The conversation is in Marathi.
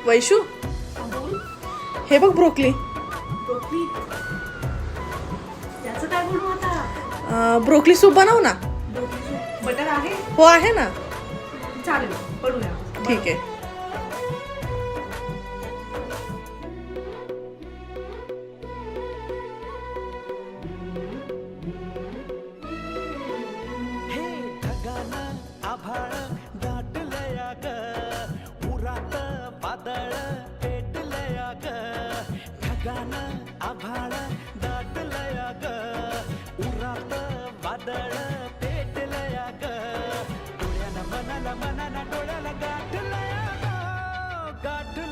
वैशू, बोल. हे बघ ब्रोकली. ब्रोकली. त्याचं काय बनवू आता? ब्रोकली सूप बनव ना. Broccoli soup. बटर आहे? हो आहे ना. चालेल, बनवूया. ठीक आहे. आभाळ दाटलया ग, उरात वादळ पेटलया ग. ढगान आभाळ दाटलया ग, उरात वादळ पेटलया ग. डोळ्यानं मनाला मनाला डोळ्याला गाठलया ग, गाठलया